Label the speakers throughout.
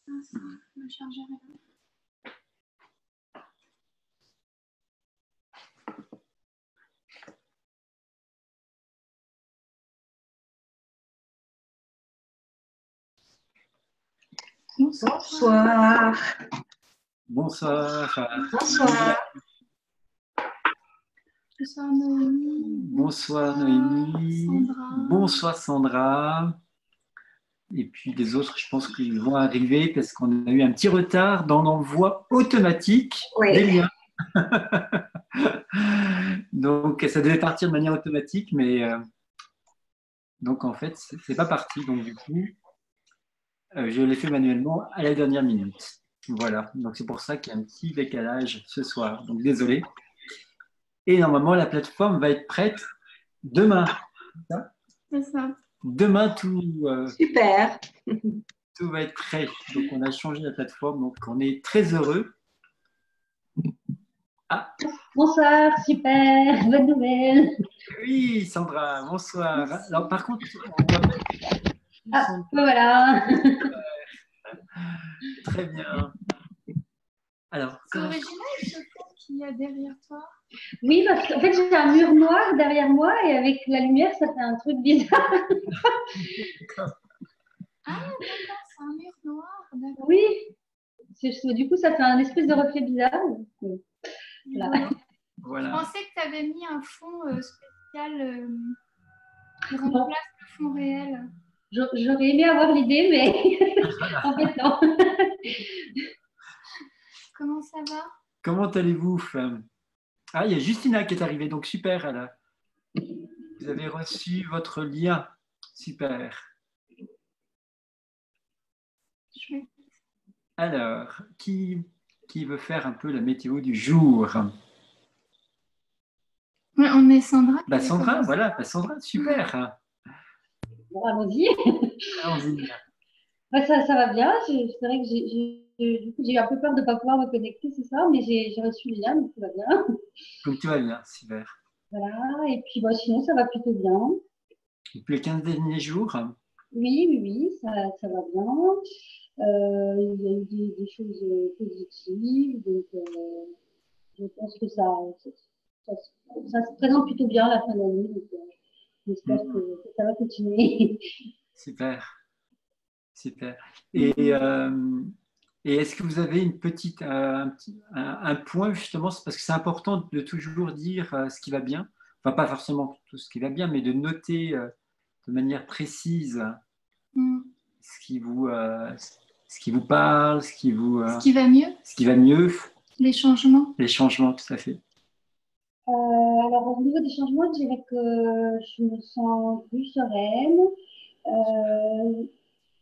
Speaker 1: Le chargeur est là.
Speaker 2: Bonsoir.
Speaker 3: Bonsoir.
Speaker 2: Bonsoir.
Speaker 1: Bonsoir Noémie.
Speaker 3: Bonsoir Noémie.
Speaker 1: Sandra.
Speaker 3: Bonsoir Sandra. Et puis les autres, je pense qu'ils vont arriver parce qu'on a eu un petit retard dans l'envoi automatique des liens. Donc ça devait partir de manière automatique, mais donc en fait, c'est pas parti. Donc du coup, je l'ai fait manuellement à la dernière minute. Voilà. Donc c'est pour ça qu'il y a un petit décalage ce soir. Donc désolé. Et normalement, la plateforme va être prête demain.
Speaker 1: C'est ça.
Speaker 3: Demain,
Speaker 2: Super.
Speaker 3: Tout va être prêt. Donc, on a changé la plateforme. Donc, on est très heureux. Ah.
Speaker 2: Bonsoir, super, bonne nouvelle.
Speaker 3: Oui, Sandra, bonsoir. Alors, par contre, on voit pas.
Speaker 2: Ah, voilà.
Speaker 3: Très bien. Alors,
Speaker 1: c'est original ce fond qu'il y a derrière toi.
Speaker 2: Oui, parce qu'en fait, j'ai un mur noir derrière moi et avec la lumière, ça fait un truc bizarre.
Speaker 1: Ah, d'accord, c'est un mur noir.
Speaker 2: Oui, du coup, ça fait un espèce de reflet bizarre.
Speaker 1: Voilà.
Speaker 3: Voilà.
Speaker 1: Je pensais que tu avais mis un fond spécial qui remplace le fond réel.
Speaker 2: J'aurais aimé avoir l'idée, mais en fait, non.
Speaker 1: Comment ça va?
Speaker 3: Comment allez-vous? Ah, il y a Justina qui est arrivée, donc super, elle. Vous avez reçu votre lien. Super. Alors, qui veut faire un peu la météo du jour?
Speaker 1: Ouais, on est Sandra.
Speaker 3: Sandra, voilà, Sandra, super.
Speaker 2: Bon, allons-y.
Speaker 3: Allons-y.
Speaker 2: Ça va bien. C'est vrai que j'ai eu un peu peur de ne pas pouvoir me connecter ce soir, mais j'ai reçu le lien, donc tout va bien.
Speaker 3: Donc tout va bien, super.
Speaker 2: Voilà, et puis sinon ça va plutôt bien.
Speaker 3: Et puis les 15 derniers jours?
Speaker 2: Oui, ça va bien. Il y a eu des choses positives, donc je pense que ça se présente plutôt bien à la fin de l'année, donc j'espère que ça va continuer.
Speaker 3: Super, super. Et est-ce que vous avez une petite, un point justement, parce que c'est important de toujours dire ce qui va bien, enfin pas forcément tout ce qui va bien, mais de noter de manière précise ce qui vous parle, ce qui va mieux.
Speaker 1: Les changements.
Speaker 3: Les changements, tout à fait.
Speaker 2: Alors au niveau des changements, je dirais que je me sens plus sereine.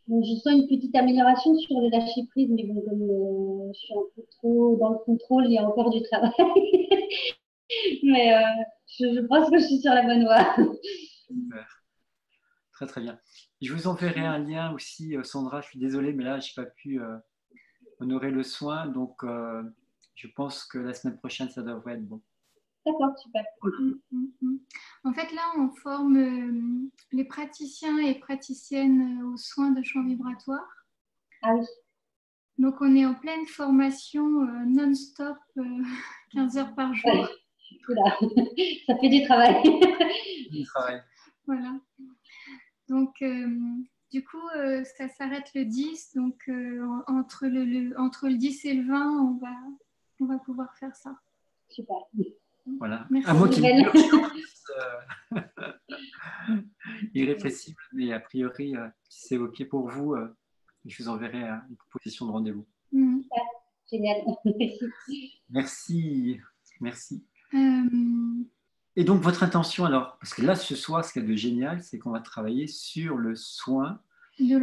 Speaker 2: Donc, je sens une petite amélioration sur le lâcher prise, mais bon, comme je suis un peu trop dans le contrôle, il y a encore du travail. Mais je pense que je suis sur la bonne voie.
Speaker 3: Super. Très, très bien. Je vous enverrai un lien aussi, Sandra. Je suis désolée, mais là, je n'ai pas pu honorer le soin. Donc, je pense que la semaine prochaine, ça devrait être bon.
Speaker 2: D'accord, super.
Speaker 1: En fait, là, on forme les praticiens et praticiennes aux soins de champ vibratoire.
Speaker 2: Ah oui.
Speaker 1: Donc, on est en pleine formation non-stop, 15 heures par jour.
Speaker 2: Oula, ça fait du travail.
Speaker 3: Du travail.
Speaker 1: Voilà. Donc, du coup, ça s'arrête le 10. Donc, entre le 10 et le 20, on va pouvoir faire ça.
Speaker 2: Super.
Speaker 3: Voilà.
Speaker 2: Merci.
Speaker 3: Un mot qui me irrépressible, mais a priori, si c'est OK pour vous, je vous enverrai une proposition de rendez-vous.
Speaker 2: Génial.
Speaker 3: Merci. Merci. Et donc, votre intention, alors, parce que là, ce soir, ce qu'il y a de génial, c'est qu'on va travailler sur le soin de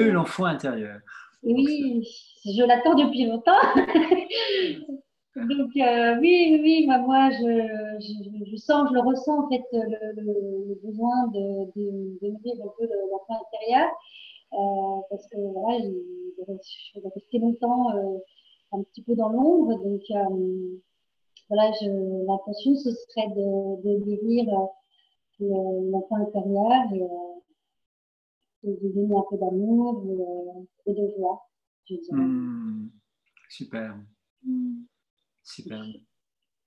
Speaker 3: l'enfant intérieur.
Speaker 2: Oui, je l'attends depuis longtemps. Donc, oui, moi, je sens, je le ressens, en fait, le besoin de nourrir un peu l'enfant intérieur. Parce que, voilà, je vais rester longtemps un petit peu dans l'ombre. Donc, voilà, l'intention, ce serait de guérir l'enfant intérieur de donner un peu d'amour et de joie, je dirais.
Speaker 3: Super,
Speaker 1: Mm.
Speaker 3: super.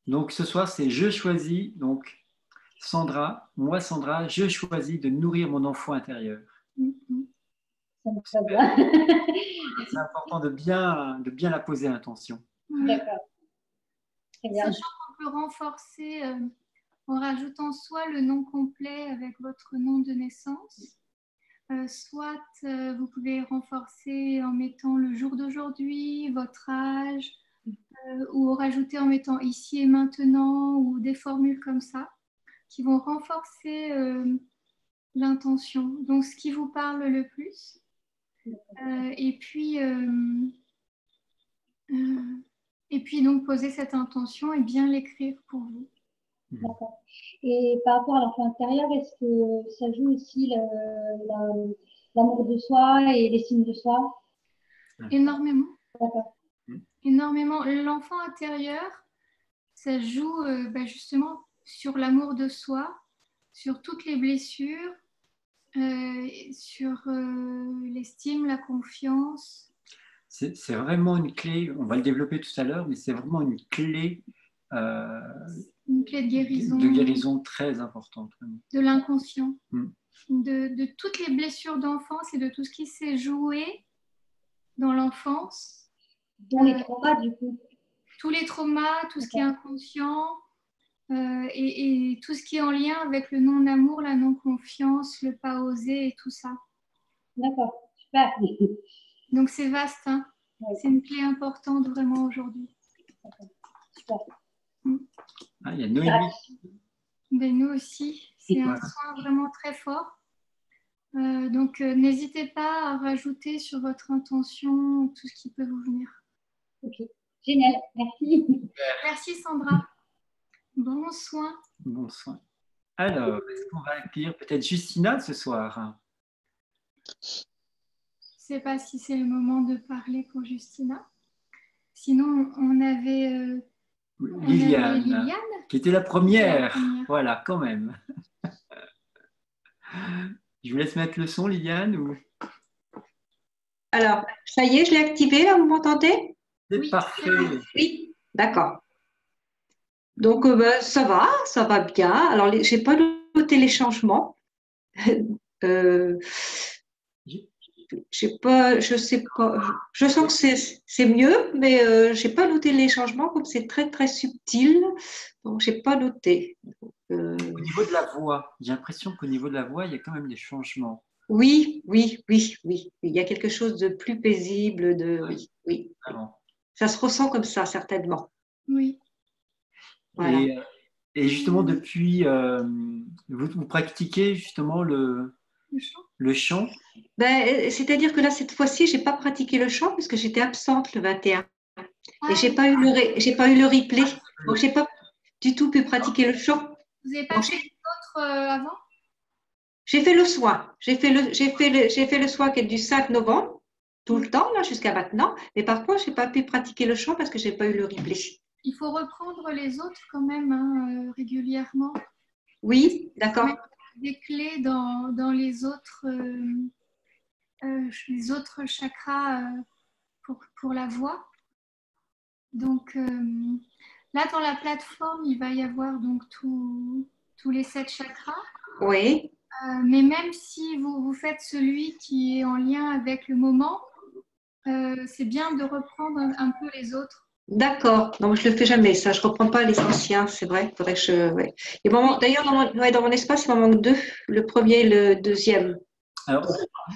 Speaker 3: Donc ce soir, c'est je choisis. Donc Sandra, moi Sandra, je choisis de nourrir mon enfant intérieur.
Speaker 1: Mm, mm.
Speaker 2: Ça me va bien.
Speaker 3: C'est important de bien la poser l'intention.
Speaker 1: Oui.
Speaker 2: D'accord. Très bien.
Speaker 1: Sachant qu'on peut renforcer en rajoutant soit le nom complet avec votre nom de naissance, soit vous pouvez renforcer en mettant le jour d'aujourd'hui, votre âge, ou rajouter en mettant ici et maintenant, ou des formules comme ça, qui vont renforcer l'intention. Donc, ce qui vous parle le plus. Et puis donc, poser cette intention et bien l'écrire pour vous.
Speaker 2: D'accord. Et par rapport à l'enfant intérieur, est-ce que ça joue aussi l'amour de soi et l'estime de soi?
Speaker 1: Énormément.
Speaker 2: D'accord.
Speaker 1: Énormément. L'enfant intérieur, ça joue justement sur l'amour de soi, sur toutes les blessures, sur l'estime, la confiance.
Speaker 3: C'est vraiment une clé, on va le développer tout à l'heure, mais c'est vraiment une clé,
Speaker 1: une clé de guérison.
Speaker 3: De guérison très importante. Vraiment.
Speaker 1: De l'inconscient.
Speaker 3: Mm.
Speaker 1: De toutes les blessures d'enfance et de tout ce qui s'est joué dans l'enfance.
Speaker 2: Dont les traumas, du coup.
Speaker 1: Tous les traumas, tout ce qui est inconscient et tout ce qui est en lien avec le non-amour, la non-confiance, le pas oser et tout ça.
Speaker 2: D'accord, super.
Speaker 1: Donc c'est vaste, hein. Ouais. C'est une clé importante vraiment aujourd'hui.
Speaker 2: Super.
Speaker 3: Ah, il y a Noémie.
Speaker 1: Ben, nous aussi, c'est un soin vraiment très fort. Donc n'hésitez pas à rajouter sur votre intention tout ce qui peut vous venir.
Speaker 2: Ok, génial, merci.
Speaker 1: Merci Sandra. Bon soin.
Speaker 3: Bon soin. Alors, est-ce qu'on va accueillir peut-être Justina ce soir?
Speaker 1: Je ne sais pas si c'est le moment de parler pour Justina. Sinon, on avait
Speaker 3: Liliane, qui était la première. Voilà, quand même. Je vous laisse mettre le son, Liliane. Ou...
Speaker 4: Alors, ça y est, je l'ai activé, là, vous m'entendez?
Speaker 3: C'est parfait.
Speaker 4: Oui, d'accord. Donc, ça va bien. Alors, je n'ai pas noté les changements. Je sais pas, je sens que c'est mieux, mais je n'ai pas noté les changements, comme c'est très, très subtil. Donc, je n'ai pas noté.
Speaker 3: Au niveau de la voix, j'ai l'impression qu'au niveau de la voix, il y a quand même des changements.
Speaker 4: Oui. Il y a quelque chose de plus paisible, oui.
Speaker 3: Vraiment.
Speaker 4: Ça se ressent comme ça, certainement.
Speaker 1: Oui.
Speaker 4: Voilà.
Speaker 3: Et justement, depuis, vous pratiquez justement le chant.
Speaker 4: Ben, c'est-à-dire que là, cette fois-ci, je n'ai pas pratiqué le chant parce que j'étais absente le 21. Et je n'ai pas eu le replay. Donc, je n'ai pas du tout pu pratiquer le chant.
Speaker 1: Vous n'avez pas fait d'autres avant?
Speaker 4: J'ai fait le soin. J'ai fait le soin qui est du 5 novembre, tout le temps, là, jusqu'à maintenant. Mais par contre, je n'ai pas pu pratiquer le chant parce que je n'ai pas eu le replay.
Speaker 1: Il faut reprendre les autres quand même hein, régulièrement.
Speaker 4: Oui, d'accord.
Speaker 1: Des clés dans les autres chakras pour la voix. Donc là, dans la plateforme, il va y avoir donc tous les 7 chakras.
Speaker 4: Oui.
Speaker 1: Mais même si vous faites celui qui est en lien avec le moment, c'est bien de reprendre un peu les autres.
Speaker 4: D'accord. Non, je ne le fais jamais, ça. Je ne reprends pas les anciens, c'est vrai. Faudrait que je... Ouais. Et bon, d'ailleurs, dans mon espace, il m'en manque 2. Le premier et le deuxième.
Speaker 3: Alors,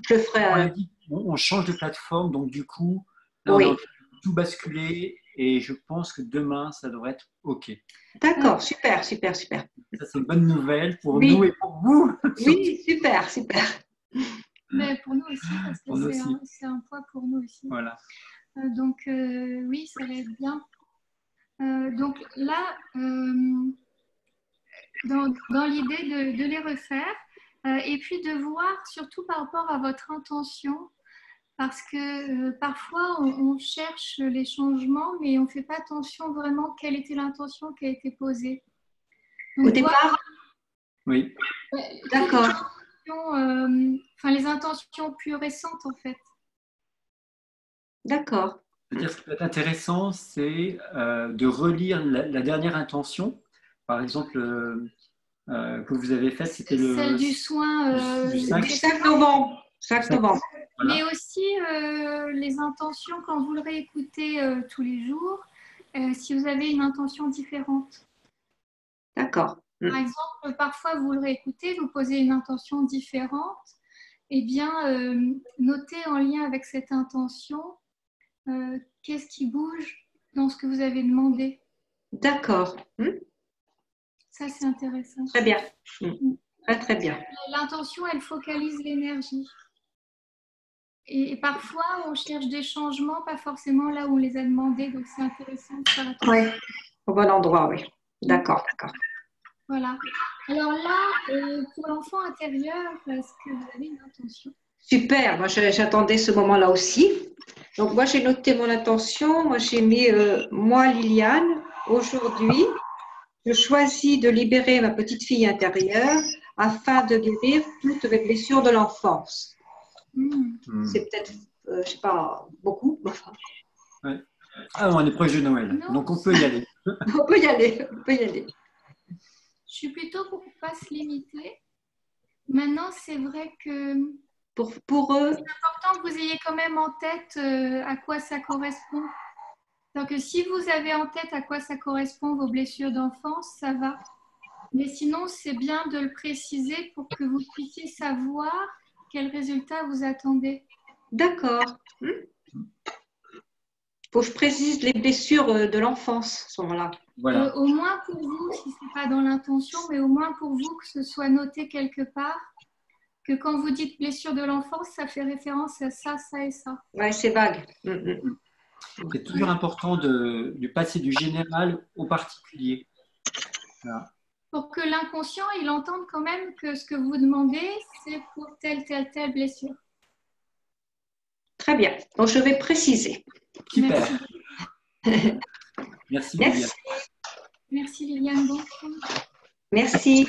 Speaker 4: je le ferai.
Speaker 3: On change de plateforme, donc du coup, là,
Speaker 4: oui.
Speaker 3: on a tout basculé et je pense que demain, ça devrait être OK.
Speaker 4: D'accord, super.
Speaker 3: Ça, c'est une bonne nouvelle pour nous et pour vous.
Speaker 4: Oui, super.
Speaker 1: Mais pour nous aussi, parce que c'est un poids pour nous aussi.
Speaker 3: Voilà.
Speaker 1: Donc, oui, ça va être bien. Donc là, dans l'idée de les refaire et puis de voir surtout par rapport à votre intention, parce que parfois on cherche les changements, mais on ne fait pas attention vraiment quelle était l'intention qui a été posée. Donc,
Speaker 4: au départ?
Speaker 3: Oui.
Speaker 4: D'accord.
Speaker 1: les intentions plus récentes en fait.
Speaker 4: D'accord.
Speaker 3: C'est-à-dire, ce qui peut être intéressant, c'est de relire la dernière intention. Par exemple, que vous avez faite, c'était
Speaker 1: Celle du soin
Speaker 3: du
Speaker 4: Du
Speaker 3: 5.
Speaker 4: 5 novembre. 5 novembre.
Speaker 3: Voilà.
Speaker 1: Mais aussi les intentions quand vous le réécoutez tous les jours, si vous avez une intention différente.
Speaker 4: D'accord.
Speaker 1: Par exemple, parfois vous le réécoutez, vous posez une intention différente, eh bien, notez en lien avec cette intention qu'est-ce qui bouge dans ce que vous avez demandé.
Speaker 4: D'accord.
Speaker 1: Ça, c'est intéressant.
Speaker 4: Très bien. Très, très bien.
Speaker 1: L'intention, elle focalise l'énergie. Et parfois, on cherche des changements, pas forcément là où on les a demandés. Donc, c'est intéressant de faire attention.
Speaker 4: Oui, au bon endroit, oui. D'accord, d'accord.
Speaker 1: Voilà. Alors là, pour l'enfant intérieur, est-ce que vous avez une intention?
Speaker 4: Super, moi j'attendais ce moment-là aussi. Donc moi j'ai noté mon intention, moi j'ai mis moi Liliane, aujourd'hui, je choisis de libérer ma petite fille intérieure afin de guérir toutes mes blessures de l'enfance. C'est peut-être, je sais pas, beaucoup. Enfin,
Speaker 3: Ouais. Ah, on est proche de Noël,
Speaker 1: Non.
Speaker 3: donc on peut y aller.
Speaker 4: on peut y aller, on peut y aller.
Speaker 1: Je suis plutôt pour ne pas se limiter. Maintenant, c'est vrai que
Speaker 4: Pour eux,
Speaker 1: c'est important que vous ayez quand même en tête à quoi ça correspond. Donc, si vous avez en tête à quoi ça correspond vos blessures d'enfance, ça va. Mais sinon, c'est bien de le préciser pour que vous puissiez savoir quel résultat vous attendez.
Speaker 4: d'accord. Faut que je précise les blessures de l'enfance à ce moment-là.
Speaker 3: Voilà.
Speaker 1: Au moins pour vous, si ce n'est pas dans l'intention, mais au moins pour vous que ce soit noté quelque part, que quand vous dites blessure de l'enfance, ça fait référence à ça, ça et ça.
Speaker 4: Ouais, c'est vague.
Speaker 3: C'est toujours important de passer du général au particulier. Voilà.
Speaker 1: Pour que l'inconscient, il entende quand même que ce que vous demandez, c'est pour telle blessure.
Speaker 4: Très bien. Donc, je vais préciser.
Speaker 3: Super.
Speaker 1: Merci.
Speaker 3: Merci Liliane.
Speaker 4: Merci.
Speaker 1: Merci Liliane. Bon.
Speaker 4: Merci.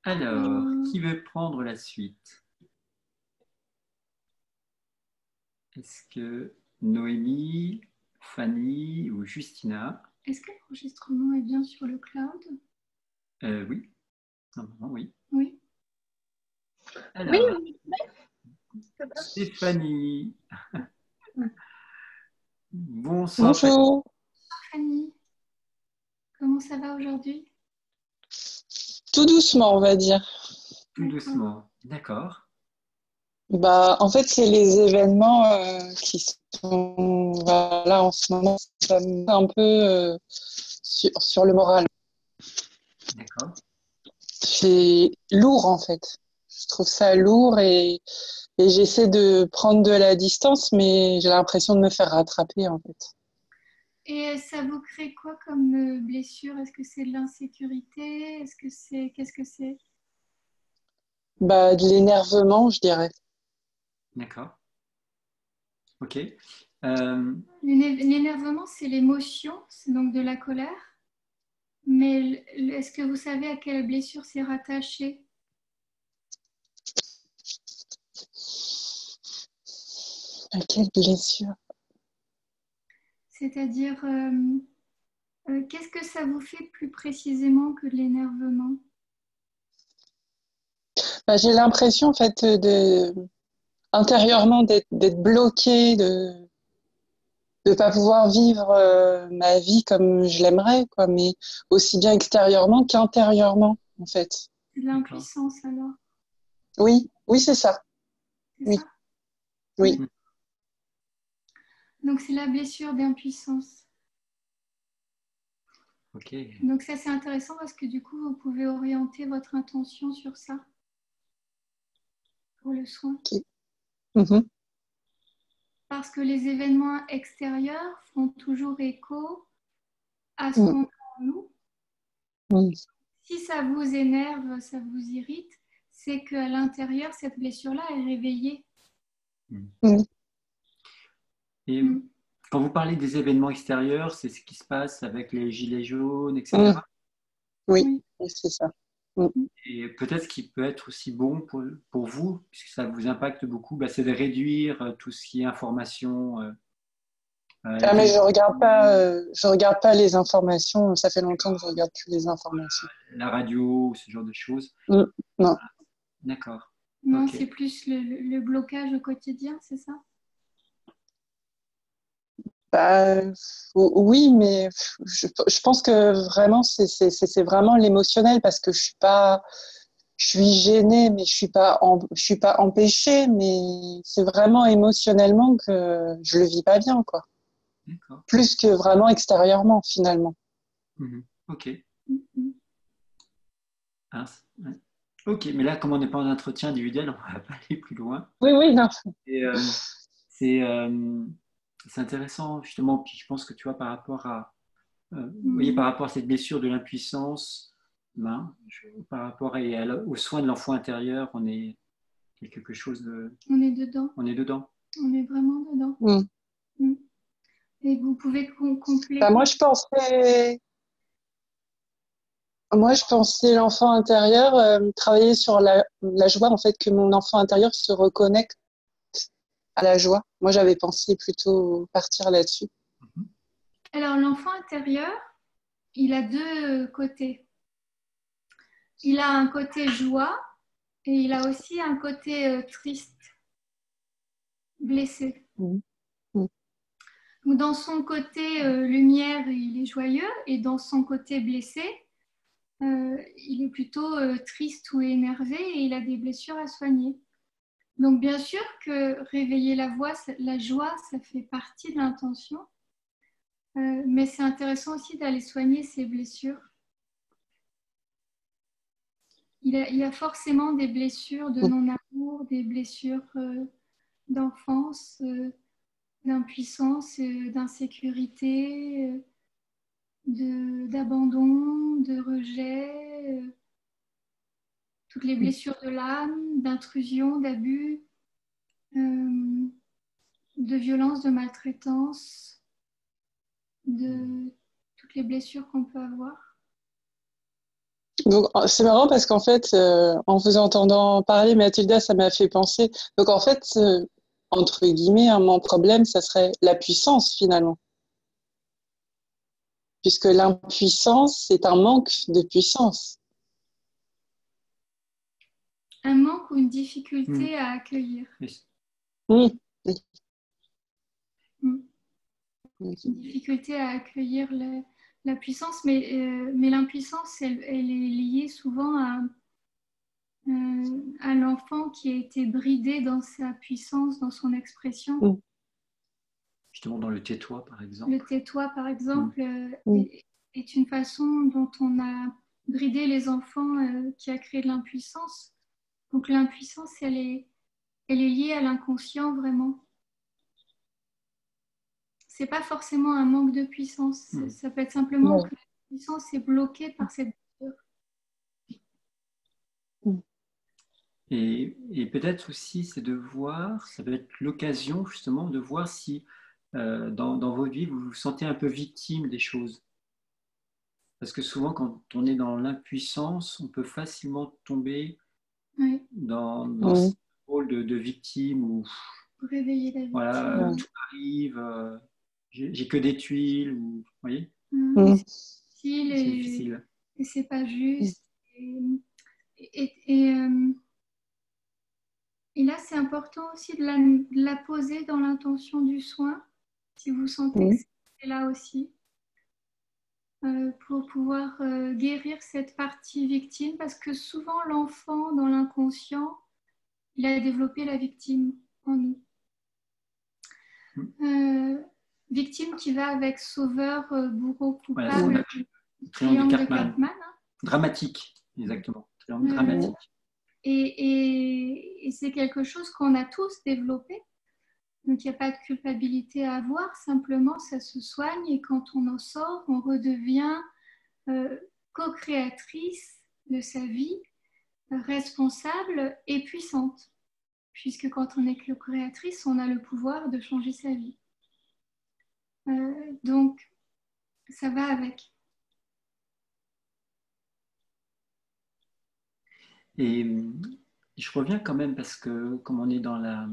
Speaker 3: Alors, qui veut prendre la suite? Est-ce que Noémie, Fanny ou Justina?
Speaker 1: Est-ce que l'enregistrement est bien sur le cloud?
Speaker 3: Oui. Normalement, oui.
Speaker 1: Oui.
Speaker 3: Alors,
Speaker 5: Oui.
Speaker 3: Stéphanie. Bonsoir.
Speaker 5: Bonjour.
Speaker 1: Fanny, comment ça va aujourd'hui?
Speaker 5: Tout doucement, on va dire.
Speaker 3: Tout doucement. D'accord.
Speaker 5: Bah, en fait, c'est les événements qui sont voilà, en ce moment, ça me met un peu sur le moral.
Speaker 3: D'accord.
Speaker 5: C'est lourd, en fait. Je trouve ça lourd et j'essaie de prendre de la distance, mais j'ai l'impression de me faire rattraper, en fait.
Speaker 1: Et ça vous crée quoi comme blessure? Est-ce que c'est de l'insécurité? Qu'est-ce que c'est?
Speaker 5: Bah, de l'énervement, je dirais.
Speaker 3: D'accord. Ok.
Speaker 1: L'énervement, c'est l'émotion, c'est donc de la colère. Mais est-ce que vous savez à quelle blessure c'est rattaché?
Speaker 5: À quelle blessure?
Speaker 1: C'est-à-dire, qu'est-ce que ça vous fait plus précisément que de l'énervement?
Speaker 5: Bah, j'ai l'impression, en fait, intérieurement d'être bloquée, de ne pas pouvoir vivre ma vie comme je l'aimerais, quoi, mais aussi bien extérieurement qu'intérieurement, en fait.
Speaker 1: C'est de l'impuissance alors,
Speaker 5: Oui, c'est ça.
Speaker 1: c'est
Speaker 5: Oui,
Speaker 1: ça?
Speaker 5: oui.
Speaker 1: Donc c'est la blessure d'impuissance.
Speaker 3: Ok.
Speaker 1: Donc ça c'est intéressant parce que du coup vous pouvez orienter votre intention sur ça pour le soin.
Speaker 5: Okay. Mm-hmm.
Speaker 1: Parce que les événements extérieurs font toujours écho à ce qu'on a en nous. Si ça vous énerve, ça vous irrite, c'est qu'à l'intérieur, cette blessure-là est réveillée.
Speaker 3: Et quand vous parlez des événements extérieurs, c'est ce qui se passe avec les gilets jaunes, etc.
Speaker 5: Oui, c'est ça. Mm.
Speaker 3: Et peut-être ce qui peut être aussi bon pour vous, puisque ça vous impacte beaucoup, bah, c'est de réduire tout ce qui est information.
Speaker 5: Ah, mais je regarde pas les informations. Ça fait longtemps que je regarde plus les informations.
Speaker 3: La radio, ce genre de choses.
Speaker 5: Non.
Speaker 3: D'accord.
Speaker 1: Non,
Speaker 3: Ok.
Speaker 1: c'est plus le blocage au quotidien, c'est ça?
Speaker 5: Bah, oui, mais je pense que vraiment, c'est vraiment l'émotionnel parce que je suis gênée, mais je suis pas empêchée, mais c'est vraiment émotionnellement que je le vis pas bien, quoi.
Speaker 3: D'accord.
Speaker 5: Plus que vraiment extérieurement, finalement.
Speaker 3: Ok.
Speaker 1: Mhm.
Speaker 3: Ah, ouais. Ok, mais là, comme on n'est pas en entretien individuel, on ne va pas aller plus loin.
Speaker 5: Oui, oui, non.
Speaker 3: Et, c'est c'est intéressant, justement. Puis je pense que tu vois, par rapport à, vous voyez, par rapport à cette blessure de l'impuissance, ben, par rapport aux soins de l'enfant intérieur, il y a quelque chose de.
Speaker 1: On est dedans.
Speaker 3: On est dedans.
Speaker 1: On est vraiment dedans.
Speaker 5: Mm.
Speaker 1: Mm. Et vous pouvez compléter.
Speaker 5: Bah, moi, je pensais l'enfant intérieur, travailler sur la joie, en fait, que mon enfant intérieur se reconnecte à la joie. Moi, j'avais pensé plutôt partir là-dessus.
Speaker 1: Alors, l'enfant intérieur, il a deux côtés. Il a un côté joie et il a aussi un côté triste, blessé.
Speaker 5: Mm. Mm.
Speaker 1: Donc, dans son côté lumière, il est joyeux et dans son côté blessé, il est plutôt triste ou énervé et il a des blessures à soigner. Donc, bien sûr que réveiller la joie, ça fait partie de l'intention, mais c'est intéressant aussi d'aller soigner ses blessures. Il y a forcément des blessures de non-amour, des blessures d'enfance, d'impuissance, d'insécurité, d'abandon, de rejet, toutes les blessures de l'âme, d'intrusion, d'abus, de violence, de maltraitance, de toutes les blessures qu'on peut avoir.
Speaker 5: Donc, c'est marrant parce qu'en fait, en vous entendant parler, Mathilda, ça m'a fait penser. Donc, en fait, entre guillemets, hein, mon problème, ça serait la puissance, finalement. Puisque l'impuissance, c'est un manque de puissance.
Speaker 1: Un manque ou une difficulté à accueillir.
Speaker 5: Oui.
Speaker 1: Une difficulté à accueillir la puissance, mais l'impuissance, elle est liée souvent à l'enfant qui a été bridé dans sa puissance, dans son expression.
Speaker 3: Justement, dans le tais-toi, par exemple.
Speaker 1: Le tais-toi, par exemple, est une façon dont on a bridé les enfants qui a créé de l'impuissance. Donc l'impuissance, elle est liée à l'inconscient, vraiment. C'est pas forcément un manque de puissance. Ça peut être simplement que la puissance est bloquée par cette blessure.
Speaker 3: Et peut-être aussi, c'est de voir, ça peut être l'occasion justement de voir si dans votre vie, vous vous sentez un peu victime des choses. Parce que souvent, quand on est dans l'impuissance, on peut facilement tomber dans ce rôle de victime où
Speaker 1: réveiller la victime.
Speaker 3: Voilà, tout arrive, j'ai que des tuiles, ou, vous voyez,
Speaker 1: c'est difficile et c'est pas juste. Et là, c'est important aussi de la poser dans l'intention du soin, si vous sentez que c'est là aussi, pour pouvoir guérir cette partie victime, parce que souvent l'enfant, dans l'inconscient, il a développé la victime en nous. Victime qui va avec sauveur, bourreau, coupable,
Speaker 3: voilà, triangle de Karpman.
Speaker 1: Hein.
Speaker 3: Dramatique, exactement. Triangle dramatique.
Speaker 1: Et c'est quelque chose qu'on a tous développé. Donc il n'y a pas de culpabilité à avoir, simplement ça se soigne et quand on en sort, on redevient co-créatrice de sa vie, responsable et puissante. Puisque quand on est co-créatrice, on a le pouvoir de changer sa vie. Donc ça va avec.
Speaker 3: Et je reviens quand même parce que comme on est dans la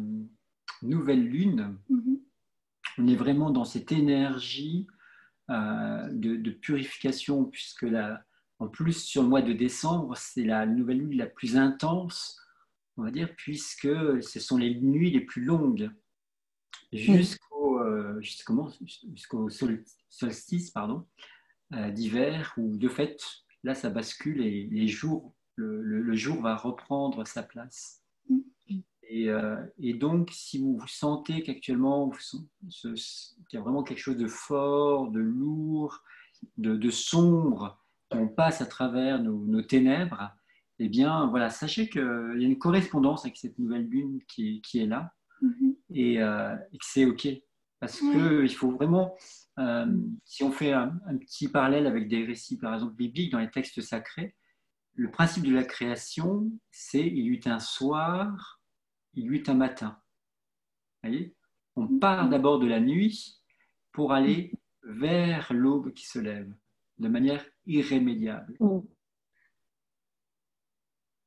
Speaker 3: nouvelle lune, on est vraiment dans cette énergie de purification, puisque en plus sur le mois de décembre, c'est la nouvelle lune la plus intense, on va dire, puisque ce sont les nuits les plus longues jusqu'au solstice d'hiver, où de fait, là, ça bascule et les jours, le jour va reprendre sa place. Et donc, si vous sentez qu'actuellement, qu'il y a vraiment quelque chose de fort, de lourd, de sombre, on passe à travers nos ténèbres, eh bien, voilà, sachez qu'il y a une correspondance avec cette nouvelle lune qui est là et que c'est OK. Parce qu'il faut vraiment, si on fait un petit parallèle avec des récits, par exemple, bibliques dans les textes sacrés, le principe de la création, c'est il y eut un soir, il y eut un matin. Vous voyez, on part d'abord de la nuit pour aller vers l'aube qui se lève de manière irrémédiable.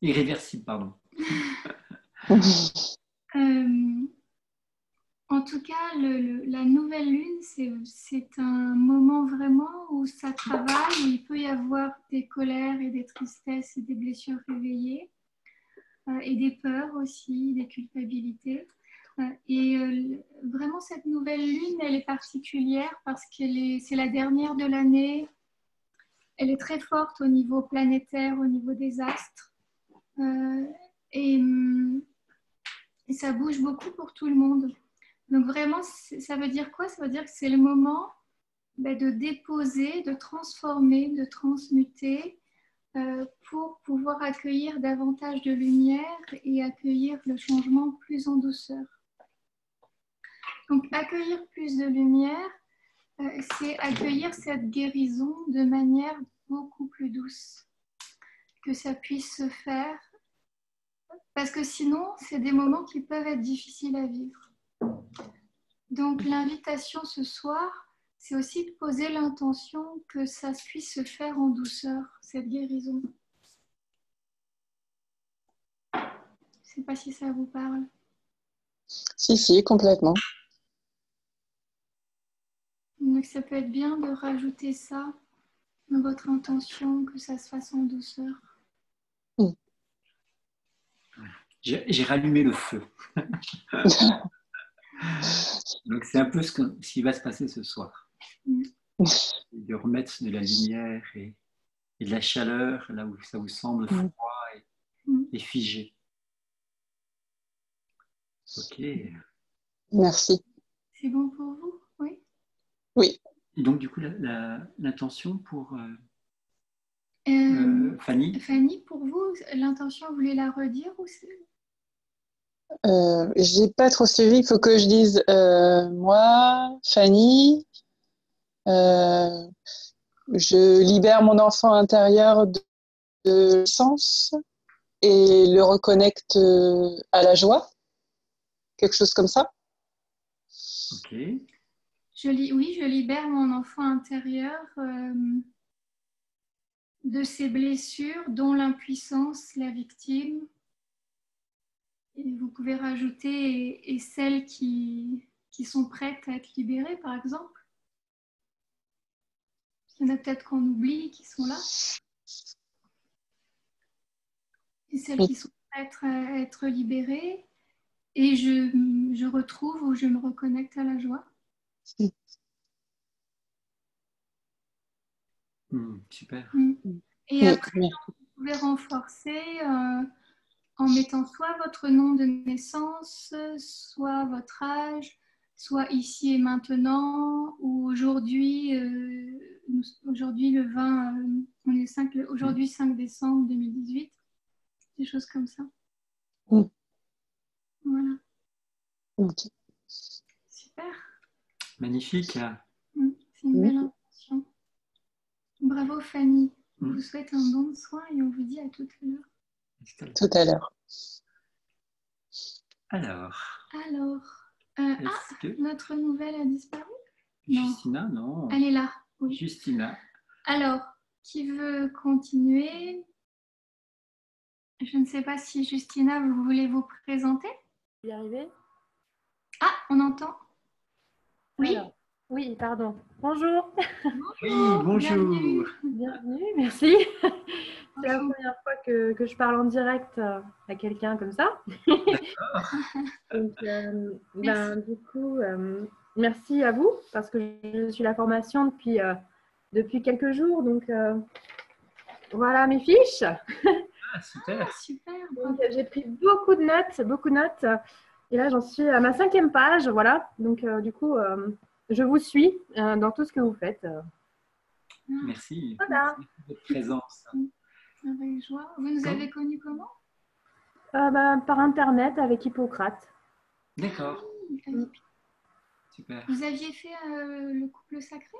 Speaker 3: Irréversible, pardon.
Speaker 1: En tout cas, la nouvelle lune, c'est un moment vraiment où ça travaille, où il peut y avoir des colères et des tristesses et des blessures réveillées, et des peurs aussi, des culpabilités. Vraiment, cette nouvelle lune, elle est particulière parce c'est la dernière de l'année. Elle est très forte au niveau planétaire, au niveau des astres. Et ça bouge beaucoup pour tout le monde. Donc vraiment, ça veut dire quoi? Ça veut dire que c'est le moment de déposer, de transformer, de transmuter pour pouvoir accueillir davantage de lumière et accueillir le changement plus en douceur. Donc accueillir plus de lumière, c'est accueillir cette guérison de manière beaucoup plus douce, que ça puisse se faire, parce que sinon, c'est des moments qui peuvent être difficiles à vivre. Donc l'invitation ce soir, c'est aussi de poser l'intention que ça puisse se faire en douceur, cette guérison. Je ne sais pas si ça vous parle.
Speaker 5: Si, complètement.
Speaker 1: Donc ça peut être bien de rajouter ça dans votre intention, que ça se fasse en douceur.
Speaker 3: J'ai rallumé le feu. Donc c'est un peu ce qui va se passer ce soir. De remettre de la lumière et de la chaleur là où ça vous semble froid et figé. Ok.
Speaker 5: Merci.
Speaker 1: C'est bon pour vous? Oui.
Speaker 5: Oui.
Speaker 3: Et donc du coup l'intention pour Fanny.
Speaker 1: Fanny, pour vous, l'intention, vous voulez la redire ou c'est...
Speaker 5: J'ai pas trop suivi. Il faut que je dise moi, Fanny, je libère mon enfant intérieur de l'essence et le reconnecte à la joie. Quelque chose comme ça.
Speaker 3: Ok.
Speaker 1: Oui, je libère mon enfant intérieur de ses blessures, dont l'impuissance, la victime. Et vous pouvez rajouter et celles qui sont prêtes à être libérées, par exemple. Il y en a peut-être qu'on oublie, qui sont là. Et celles qui sont prêtes à être libérées. Et je retrouve ou je me reconnecte à la joie.
Speaker 3: Super.
Speaker 1: Et après, vous pouvez renforcer en mettant soit votre nom de naissance, soit votre âge, soit ici et maintenant, ou aujourd'hui le 20, on est aujourd'hui 5 décembre 2018, des choses comme ça. Voilà.
Speaker 5: Okay.
Speaker 1: Super.
Speaker 3: Magnifique.
Speaker 1: C'est une belle intention. Bravo Fanny. On vous souhaite un bon soin et on vous dit à tout à l'heure.
Speaker 5: Tout à l'heure.
Speaker 3: Alors
Speaker 1: notre nouvelle a disparu?
Speaker 3: Justina, non.
Speaker 1: Elle est là. Oui.
Speaker 3: Justina.
Speaker 1: Alors, qui veut continuer? Je ne sais pas si Justina, vous voulez vous présenter?
Speaker 6: y arriver?
Speaker 1: Ah, on entend. Oui.
Speaker 6: Alors, oui, pardon. Bonjour.
Speaker 3: Oui, bonjour.
Speaker 1: Bienvenue.
Speaker 6: Bienvenue, merci. C'est la première fois que je parle en direct à quelqu'un comme ça. Donc, du coup, merci à vous parce que je suis la formation depuis quelques jours. Donc, voilà mes fiches.
Speaker 3: Ah, super.
Speaker 1: Super.
Speaker 6: Donc, j'ai pris beaucoup de notes. Et là, j'en suis à ma 5e page. Voilà. Donc, du coup, je vous suis dans tout ce que vous faites.
Speaker 3: Merci.
Speaker 6: Voilà.
Speaker 3: Merci de votre présence.
Speaker 1: Avec joie. Vous nous avez connus comment?
Speaker 6: Par Internet avec Hippocrate.
Speaker 3: D'accord. Super.
Speaker 1: Vous aviez fait le couple sacré?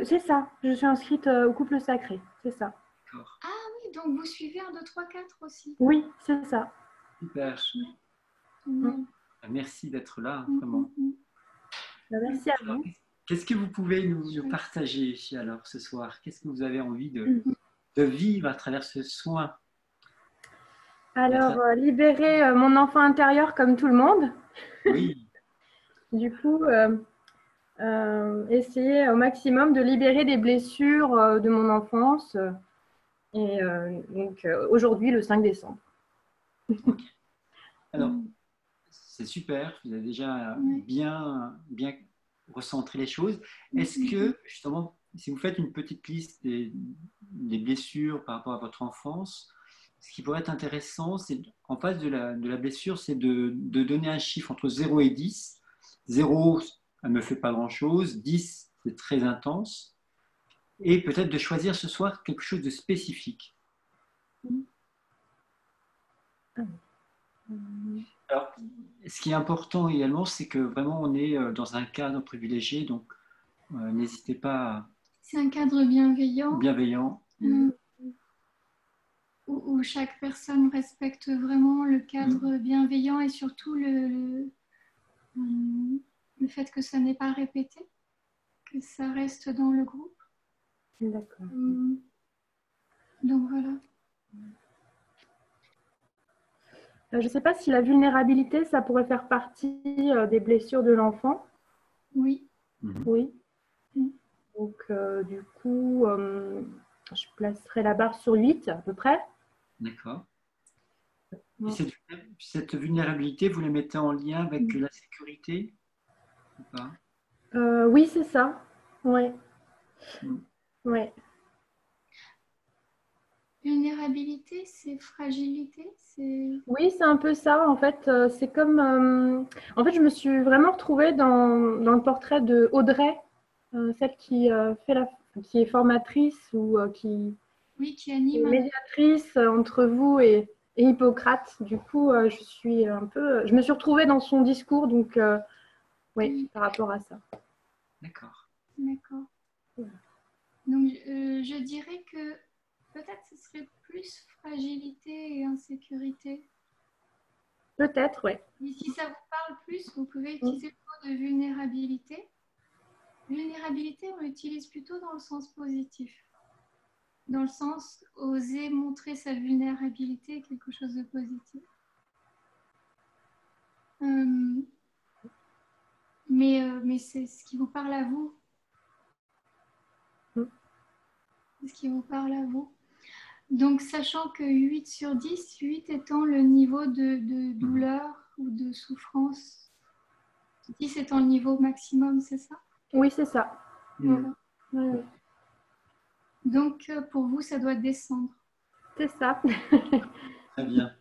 Speaker 6: C'est ça. Je suis inscrite au couple sacré. C'est ça.
Speaker 3: D'accord.
Speaker 1: Ah oui, donc vous suivez 1, 2, 3, 4 aussi.
Speaker 6: Oui, c'est ça.
Speaker 3: Super.
Speaker 1: Génial.
Speaker 3: Merci d'être là, vraiment.
Speaker 6: Merci à vous.
Speaker 3: Qu'est-ce que vous pouvez nous partager alors ce soir? Qu'est-ce que vous avez envie de vivre à travers ce soin?
Speaker 6: Alors, libérer mon enfant intérieur comme tout le monde.
Speaker 3: Oui.
Speaker 6: Du coup, essayer au maximum de libérer des blessures de mon enfance. Et donc, aujourd'hui, le 5 décembre.
Speaker 3: Okay. Alors, c'est super. Vous avez déjà bien recentré les choses. Est-ce que, justement, si vous faites une petite liste des blessures par rapport à votre enfance, ce qui pourrait être intéressant, c'est en face de la blessure, c'est de donner un chiffre entre 0 et 10. 0, elle ne me fait pas grand-chose. 10, c'est très intense. Et peut-être de choisir ce soir quelque chose de spécifique. Alors, ce qui est important également, c'est que vraiment on est dans un cadre privilégié, donc n'hésitez pas.
Speaker 1: C'est un cadre bienveillant.
Speaker 3: Bienveillant.
Speaker 1: Où chaque personne respecte vraiment le cadre bienveillant et surtout le fait que ça n'est pas répété, que ça reste dans le groupe.
Speaker 6: D'accord.
Speaker 1: Donc voilà.
Speaker 6: Je ne sais pas si la vulnérabilité, ça pourrait faire partie des blessures de l'enfant.
Speaker 1: Oui.
Speaker 6: Oui. Donc, du coup, je placerai la barre sur 8 à peu près.
Speaker 3: D'accord. Et cette vulnérabilité, vous la mettez en lien avec la sécurité ou pas?
Speaker 6: Oui, c'est ça. Oui. Ouais.
Speaker 1: Vulnérabilité, c'est fragilité,
Speaker 6: Oui, c'est un peu ça. En fait, c'est comme. En fait, je me suis vraiment retrouvée dans le portrait de Audrey, celle qui qui est formatrice ou qui
Speaker 1: anime.
Speaker 6: est médiatrice entre vous et Hippocrate. Du coup, je me suis retrouvée dans son discours, donc oui, par rapport à ça.
Speaker 3: D'accord.
Speaker 1: D'accord. Donc, je dirais que peut-être ce serait plus fragilité et insécurité.
Speaker 6: Peut-être, oui.
Speaker 1: Et si ça vous parle plus, vous pouvez utiliser le mot de vulnérabilité. Vulnérabilité, on l'utilise plutôt dans le sens positif. Dans le sens, oser montrer sa vulnérabilité est quelque chose de positif. Mais c'est ce qui vous parle à vous. C'est ce qui vous parle à vous. Donc, sachant que 8 sur 10, 8 étant le niveau de douleur ou de souffrance, 10 étant le niveau maximum, c'est ça?
Speaker 6: Oui, c'est ça.
Speaker 1: Voilà.
Speaker 6: Oui.
Speaker 1: Donc, pour vous, ça doit descendre.
Speaker 6: C'est ça.
Speaker 3: Très bien.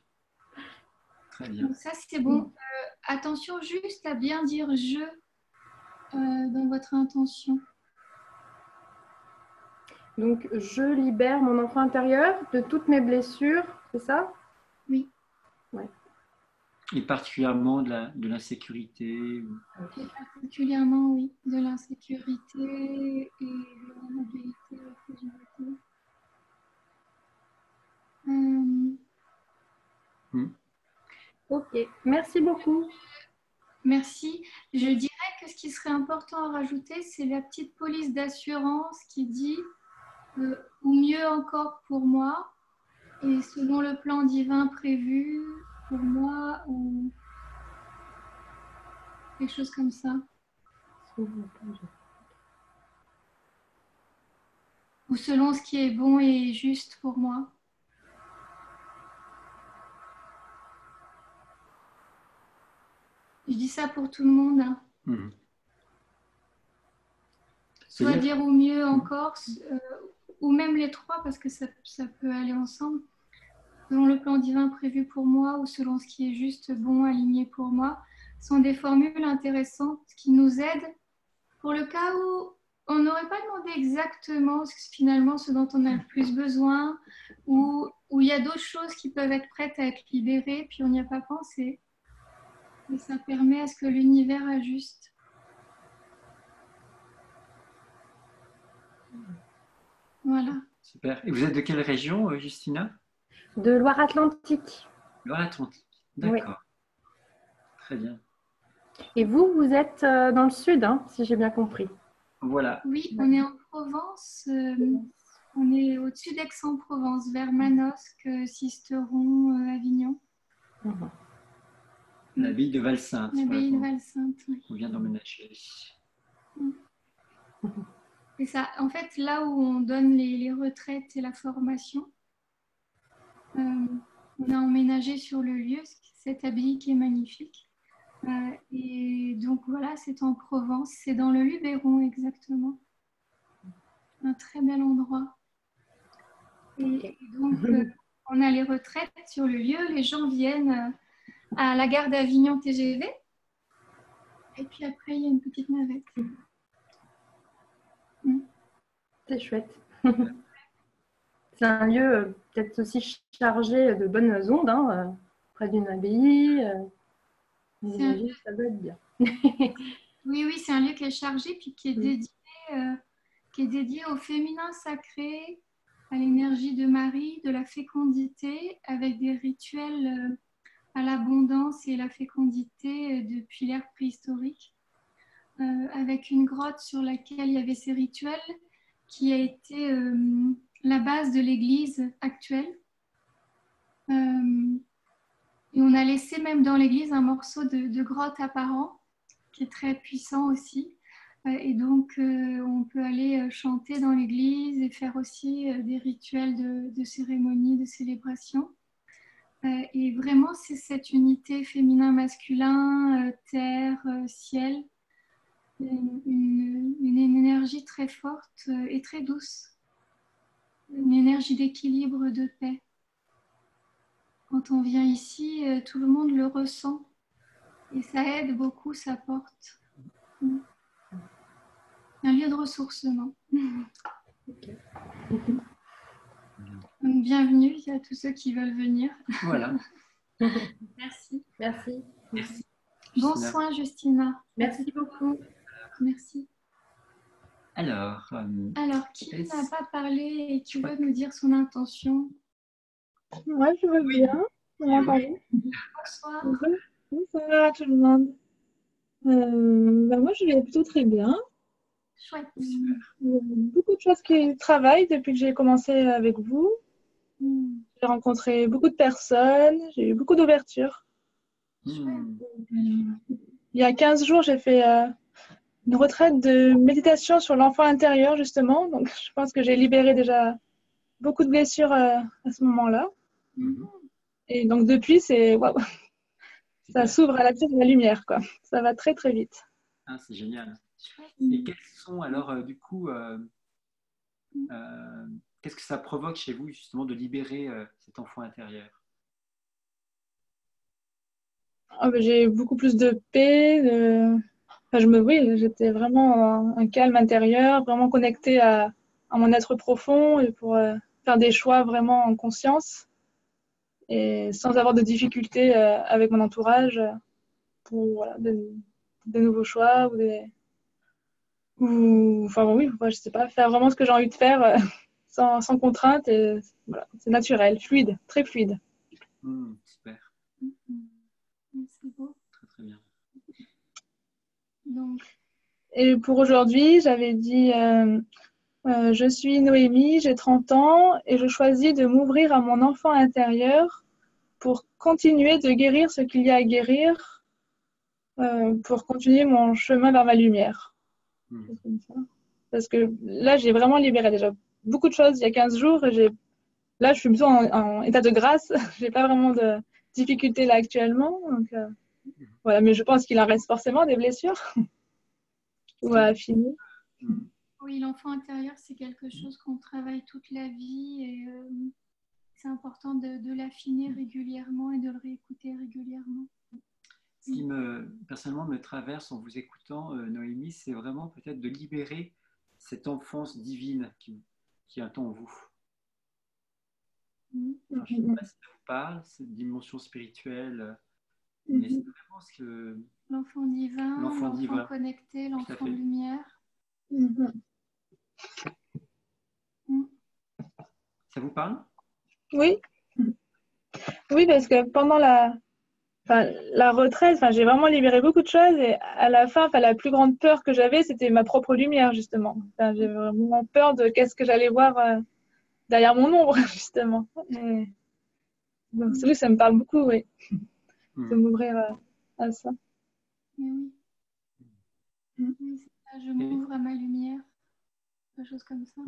Speaker 3: Très bien.
Speaker 1: Donc, ça, c'est bon. Attention juste à bien dire « je » dans votre intention.
Speaker 6: Donc, je libère mon enfant intérieur de toutes mes blessures, c'est ça?
Speaker 1: Oui.
Speaker 6: Ouais.
Speaker 3: Et particulièrement de l'insécurité.
Speaker 1: Et particulièrement, oui, de l'insécurité et de l'immobilité, la fragilité.
Speaker 6: Ok, merci beaucoup.
Speaker 1: Merci. Je dirais que ce qui serait important à rajouter, c'est la petite police d'assurance qui dit ou mieux encore pour moi, Et selon le plan divin prévu pour moi ou quelque chose comme ça. Ou selon ce qui est bon et juste pour moi. Je dis ça pour tout le monde. Hein.
Speaker 3: Mhm.
Speaker 1: Soit dire au mieux encore, ou même les trois, parce que ça peut aller ensemble. Selon le plan divin prévu pour moi ou selon ce qui est juste, bon, aligné pour moi, sont des formules intéressantes qui nous aident pour le cas où on n'aurait pas demandé exactement finalement ce dont on a le plus besoin ou où il y a d'autres choses qui peuvent être prêtes à être libérées, puis on n'y a pas pensé. Et ça permet à ce que l'univers ajuste. Voilà.
Speaker 3: Super. Et vous êtes de quelle région, Justina?
Speaker 6: De Loire-Atlantique.
Speaker 3: Loire-Atlantique. D'accord.
Speaker 6: Oui.
Speaker 3: Très bien.
Speaker 6: Et vous, vous êtes dans le sud, hein, si j'ai bien compris.
Speaker 3: Voilà.
Speaker 1: Oui, on est en Provence. On est au-dessus d'Aix-en-Provence, vers Manosque, Sisteron, Avignon.
Speaker 6: Mhm.
Speaker 3: L'abbaye de Valsainte.
Speaker 1: L'abbaye de Valsainte, oui.
Speaker 3: On vient d'emménager.
Speaker 1: C'est ça. En fait, là où on donne les retraites et la formation, on a emménagé sur le lieu, cette abbaye qui est magnifique. Et donc voilà, c'est en Provence, c'est dans le Luberon exactement. Un très bel endroit. Et donc, on a les retraites sur le lieu, les gens viennent à la gare d'Avignon TGV, et puis après, il y a une petite navette.
Speaker 6: C'est chouette. C'est un lieu peut-être aussi chargé de bonnes ondes, hein, près d'une abbaye. Ça doit être bien.
Speaker 1: Oui, c'est un lieu qui est chargé, puis qui est dédié au féminin sacré, à l'énergie de Marie, de la fécondité, avec des rituels à l'abondance et la fécondité depuis l'ère préhistorique, avec une grotte sur laquelle il y avait ces rituels, qui a été la base de l'église actuelle. Et on a laissé même dans l'église un morceau de grotte apparent, qui est très puissant aussi. Et donc, on peut aller chanter dans l'église et faire aussi des rituels de cérémonie, de célébration. Et vraiment, c'est cette unité féminin-masculin, terre, ciel, une énergie très forte et très douce, une énergie d'équilibre, de paix. Quand on vient ici, tout le monde le ressent et ça aide beaucoup, ça porte. Un lieu de ressourcement.
Speaker 6: Okay.
Speaker 1: Donc, bienvenue à tous ceux qui veulent venir.
Speaker 3: Voilà.
Speaker 1: Merci.
Speaker 6: Merci.
Speaker 3: Merci.
Speaker 1: Bon
Speaker 3: Justina.
Speaker 1: soin, Justina.
Speaker 6: Merci beaucoup.
Speaker 1: Merci.
Speaker 3: Alors,
Speaker 1: qui n'a pas parlé et qui veut nous dire son intention?
Speaker 7: Moi, je veux bien. Vous m'entendez?
Speaker 1: Bonsoir.
Speaker 7: Bonsoir à tout le monde. Moi, je vais plutôt très bien.
Speaker 1: Chouette.
Speaker 7: Il y a beaucoup de choses qui travaillent depuis que j'ai commencé avec vous. J'ai rencontré beaucoup de personnes, j'ai eu beaucoup d'ouverture. Il y a 15 jours, j'ai fait une retraite de méditation sur l'enfant intérieur, justement. Donc, je pense que j'ai libéré déjà beaucoup de blessures à ce moment-là. Et donc, depuis, c'est waouh, ça s'ouvre à la pièce de la lumière, quoi. Ça va très, très vite.
Speaker 3: Ah, c'est génial. Et quels sont alors, du coup, qu'est-ce que ça provoque chez vous, justement, de libérer cet enfant intérieur?
Speaker 7: J'ai beaucoup plus de paix. Oui, j'étais vraiment un calme intérieur, vraiment connectée à mon être profond et pour faire des choix vraiment en conscience et sans avoir de difficultés avec mon entourage pour voilà, des nouveaux choix je sais pas, faire vraiment ce que j'ai envie de faire sans contrainte et voilà, c'est naturel, fluide, très fluide.
Speaker 3: Super.
Speaker 1: C'est beau.
Speaker 3: Très, très bien.
Speaker 1: Donc.
Speaker 7: Et pour aujourd'hui, j'avais dit Je suis Noémie, j'ai 30 ans et je choisis de m'ouvrir à mon enfant intérieur pour continuer de guérir ce qu'il y a à guérir, pour continuer mon chemin vers ma lumière. C'est comme ça. Parce que là, j'ai vraiment libéré déjà beaucoup de choses il y a 15 jours et là, je suis plutôt en état de grâce. J'ai pas vraiment de difficultés là actuellement. Donc, voilà, mais je pense qu'il en reste forcément des blessures ou à affiner.
Speaker 1: Oui, l'enfant intérieur, c'est quelque chose qu'on travaille toute la vie et c'est important de l'affiner régulièrement et de le réécouter régulièrement.
Speaker 3: Ce qui personnellement me traverse en vous écoutant, Noémie, c'est vraiment peut-être de libérer cette enfance divine qui est en vous. Alors, je ne sais pas si ça vous parle, cette dimension spirituelle, mais c'est vraiment ce que...
Speaker 1: L'enfant divin, l'enfant connecté, l'enfant de lumière.
Speaker 3: Ça vous parle?
Speaker 7: Oui. Oui, parce que pendant la retraite, j'ai vraiment libéré beaucoup de choses et à la fin, la plus grande peur que j'avais, c'était ma propre lumière, justement. J'avais vraiment peur de qu'est-ce que j'allais voir derrière mon ombre, justement. Et donc, oui, ça me parle beaucoup, oui, de m'ouvrir à ça.
Speaker 1: Oui, c'est ça, je m'ouvre à ma lumière, quelque chose comme ça.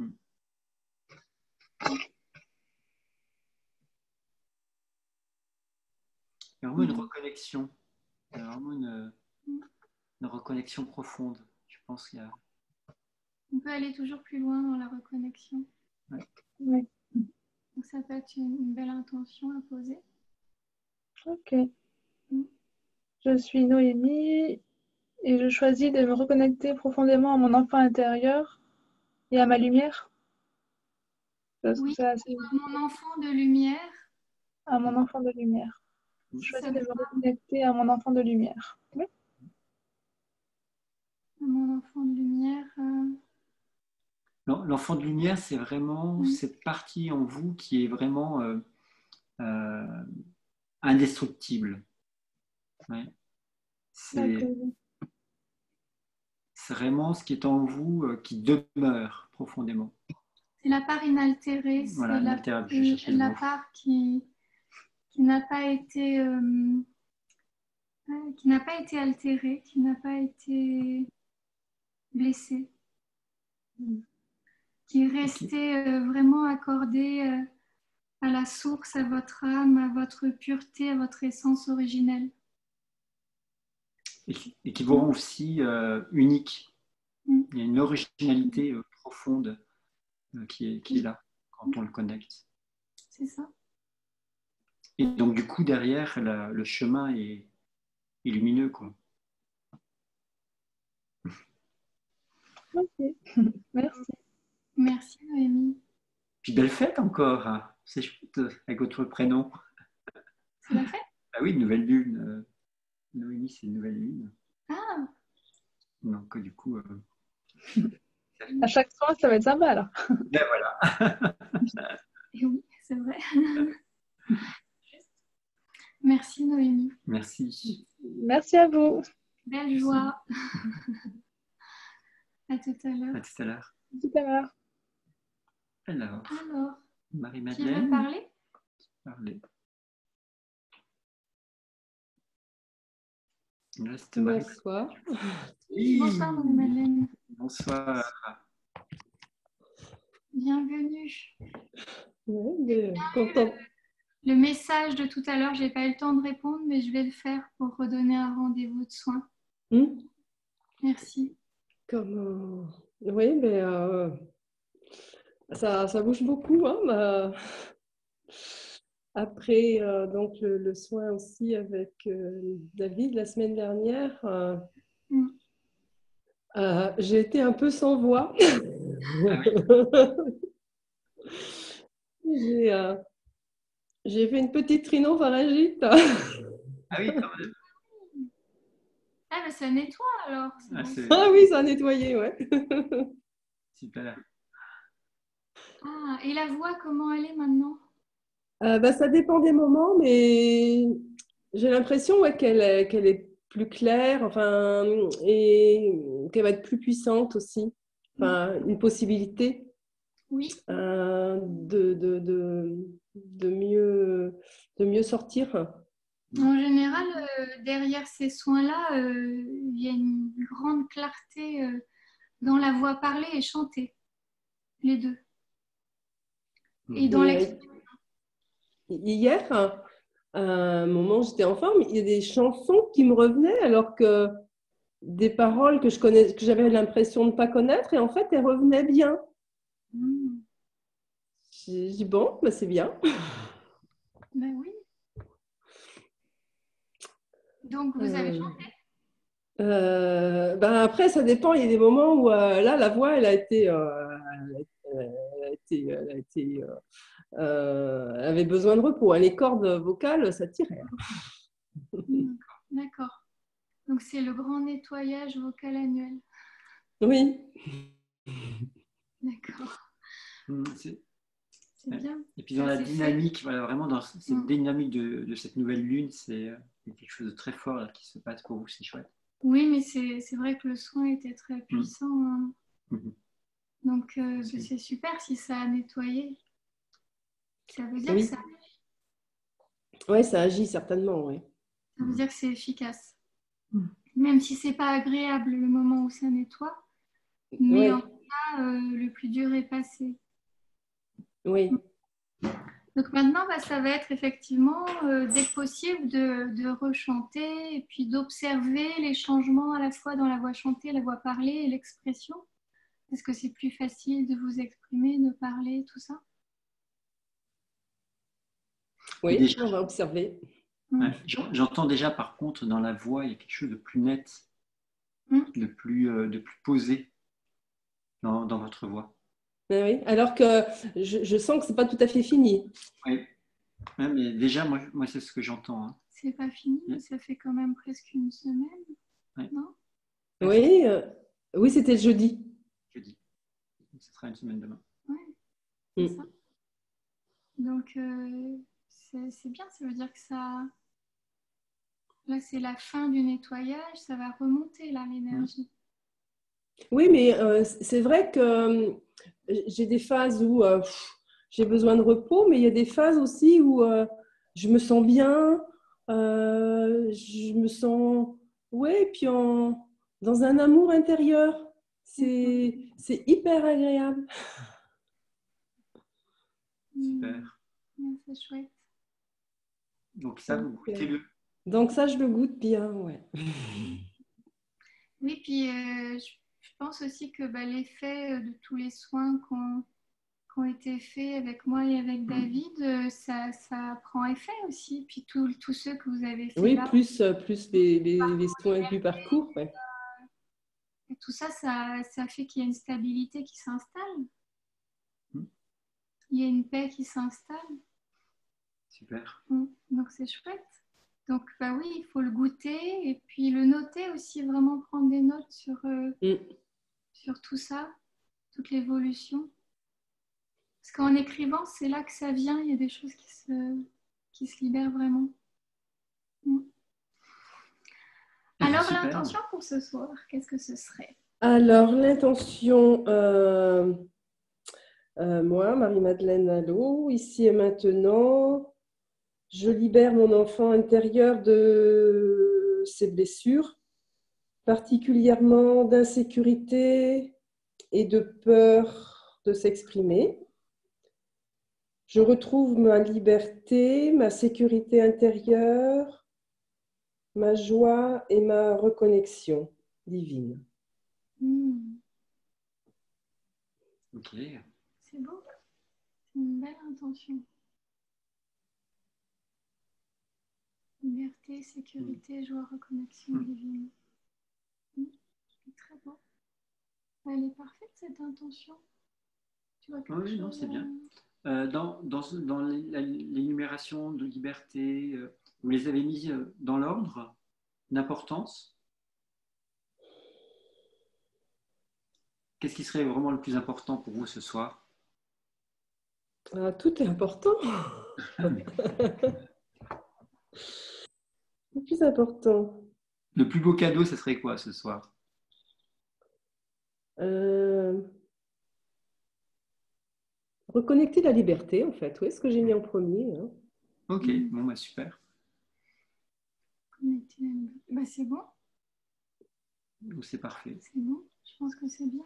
Speaker 3: Il y a vraiment une reconnexion. Il y a vraiment une reconnexion profonde. Je pense qu'il y a...
Speaker 1: On peut aller toujours plus loin dans la reconnexion.
Speaker 7: Oui.
Speaker 1: Donc ça peut être une belle intention à poser.
Speaker 7: Ok. Je suis Noémie et je choisis de me reconnecter profondément à mon enfant intérieur et à ma lumière.
Speaker 1: Oui, à mon enfant de lumière.
Speaker 7: À mon enfant de lumière. Je choisis de me reconnecter à mon enfant de lumière. Oui.
Speaker 1: À mon enfant de lumière.
Speaker 3: L'enfant de lumière, c'est vraiment cette partie en vous qui est vraiment indestructible. Ouais. C'est vraiment ce qui est en vous qui demeure profondément.
Speaker 1: C'est la part inaltérée,
Speaker 3: voilà,
Speaker 1: c'est la part qui n'a pas été altérée, qui n'a pas été blessée, qui est restée vraiment accordée à la source, à votre âme, à votre pureté, à votre essence originelle.
Speaker 3: Et qui vous rend aussi unique. Il y a une originalité profonde qui est là quand on le connecte.
Speaker 1: C'est ça.
Speaker 3: Et donc du coup derrière le chemin est lumineux, quoi.
Speaker 7: Ok, merci.
Speaker 1: Merci Noémie.
Speaker 3: Puis belle fête encore, hein. C'est chouette avec votre prénom.
Speaker 1: C'est la fête?
Speaker 3: Ah oui, nouvelle lune. Noémie, c'est une nouvelle lune.
Speaker 1: Ah.
Speaker 3: Donc du coup...
Speaker 7: À chaque fois, ça va être sympa alors.
Speaker 3: Ben voilà.
Speaker 1: Et oui, c'est vrai. Merci Noémie.
Speaker 3: Merci.
Speaker 7: Merci à vous.
Speaker 1: Belle joie. À tout à l'heure.
Speaker 3: À tout à l'heure.
Speaker 7: Tout à l'heure.
Speaker 1: Alors,
Speaker 3: Marie-Madeleine.
Speaker 1: Qui veut parler?
Speaker 8: Bonsoir.
Speaker 3: Oui.
Speaker 1: Bonsoir Marie-Madeleine.
Speaker 3: Bonsoir.
Speaker 1: Bienvenue.
Speaker 8: Oui, content.
Speaker 1: Le message de tout à l'heure, je n'ai pas eu le temps de répondre, mais je vais le faire pour redonner un rendez-vous de soins. Merci.
Speaker 8: Oui, mais ça bouge beaucoup. Hein, après donc le soin aussi avec David la semaine dernière, j'ai été un peu sans voix. J'ai fait une petite rhinopharyngite.
Speaker 3: Ah oui, quand même.
Speaker 1: Ah, mais ça nettoie alors.
Speaker 8: Ah oui, ça a nettoyé, ouais.
Speaker 3: Super.
Speaker 1: Ah, et la voix, comment elle est maintenant?
Speaker 8: Ça dépend des moments, mais j'ai l'impression qu'elle est plus claire, enfin, et qu'elle va être plus puissante aussi. Enfin, une possibilité.
Speaker 1: Oui.
Speaker 8: De mieux sortir.
Speaker 1: En général, derrière ces soins-là, il y a une grande clarté dans la voix parlée et chantée, les deux. Et dans
Speaker 8: Hier, à un moment où j'étais en forme, il y a des chansons qui me revenaient alors que des paroles que j'avais l'impression de ne pas connaître, et en fait, elles revenaient bien. J'ai dit, bon, bah, c'est bien.
Speaker 1: Ben oui. Donc, vous avez chanté?
Speaker 8: Ben après, ça dépend. Il y a des moments où là, la voix, elle avait besoin de repos. Les cordes vocales, ça tirait.
Speaker 1: D'accord. Donc, c'est le grand nettoyage vocal annuel.
Speaker 8: Oui.
Speaker 1: D'accord.
Speaker 3: C'est
Speaker 1: bien.
Speaker 3: Et puis dans la dynamique, voilà, vraiment dans cette dynamique de cette nouvelle lune, c'est quelque chose de très fort là, qui se passe pour vous, c'est chouette.
Speaker 1: Oui, mais c'est vrai que le soin était très puissant. Hein. Donc, c'est super si ça a nettoyé. Ça veut dire que ça agit.
Speaker 8: Oui, ça agit certainement, oui.
Speaker 1: Ça veut dire que c'est efficace. Même si c'est pas agréable le moment où ça nettoie, mais en tout cas, le plus dur est passé.
Speaker 8: Oui.
Speaker 1: Donc maintenant, ça va être effectivement, dès que possible, de rechanter et puis d'observer les changements à la fois dans la voix chantée, la voix parlée et l'expression. Est-ce que c'est plus facile de vous exprimer, de parler, tout ça?
Speaker 8: Oui, déjà, on va observer.
Speaker 3: Ouais, j'entends déjà par contre dans la voix, il y a quelque chose de plus net, de plus posé dans votre voix.
Speaker 8: Oui, alors que je sens que c'est pas tout à fait fini.
Speaker 3: Oui, ouais, mais déjà, moi c'est ce que j'entends. Hein.
Speaker 1: C'est pas fini, mais ça fait quand même presque une semaine, non?
Speaker 8: Oui, oui, c'était le jeudi.
Speaker 3: Jeudi. Ce sera une semaine demain.
Speaker 1: Oui, c'est ça. Donc, c'est bien, ça veut dire que ça... Là, c'est la fin du nettoyage, ça va remonter, là, l'énergie.
Speaker 8: Oui, mais c'est vrai que j'ai des phases où j'ai besoin de repos, mais il y a des phases aussi où je me sens bien, je me sens, puis dans un amour intérieur. C'est hyper agréable.
Speaker 3: Super.
Speaker 1: C'est chouette.
Speaker 3: Donc ça, vous goûtez-le.
Speaker 8: Donc ça, je le goûte bien, ouais.
Speaker 1: Oui, puis je pense aussi que l'effet de tous les soins qui ont été faits avec moi et avec David, ça prend effet aussi. Puis tous ceux que vous avez fait là.
Speaker 8: Plus les soins du parcours. Ouais.
Speaker 1: Et tout ça, ça fait qu'il y a une stabilité qui s'installe. Il y a une paix qui s'installe.
Speaker 3: Super.
Speaker 1: Donc c'est chouette. Donc oui, il faut le goûter et puis le noter aussi, vraiment prendre des notes sur tout ça, toute l'évolution. Parce qu'en écrivant, c'est là que ça vient, il y a des choses qui se libèrent vraiment. Alors l'intention pour ce soir, qu'est-ce que ce serait?
Speaker 8: Alors l'intention, moi, Marie-Madeleine Allot, ici et maintenant, je libère mon enfant intérieur de ses blessures, particulièrement d'insécurité et de peur de s'exprimer. Je retrouve ma liberté, ma sécurité intérieure, ma joie et ma reconnexion divine.
Speaker 3: Ok.
Speaker 1: C'est beau. C'est une belle intention. Liberté, sécurité, joie, reconnexion divine. C'est très beau. Elle est parfaite cette intention. Tu vois quelque chose,
Speaker 3: non, c'est bien. Dans l'énumération de liberté, vous les avez mis dans l'ordre d'importance? Qu'est-ce qui serait vraiment le plus important pour vous ce soir?
Speaker 8: Tout est important. Le plus important.
Speaker 3: Le plus beau cadeau, ce serait quoi ce soir?
Speaker 8: Reconnecter la liberté, en fait. Oui, ce que j'ai mis en premier. Hein.
Speaker 3: Ok, bon, bah, super.
Speaker 1: Bah, c'est bon.
Speaker 3: C'est parfait.
Speaker 1: C'est bon, je pense que c'est bien.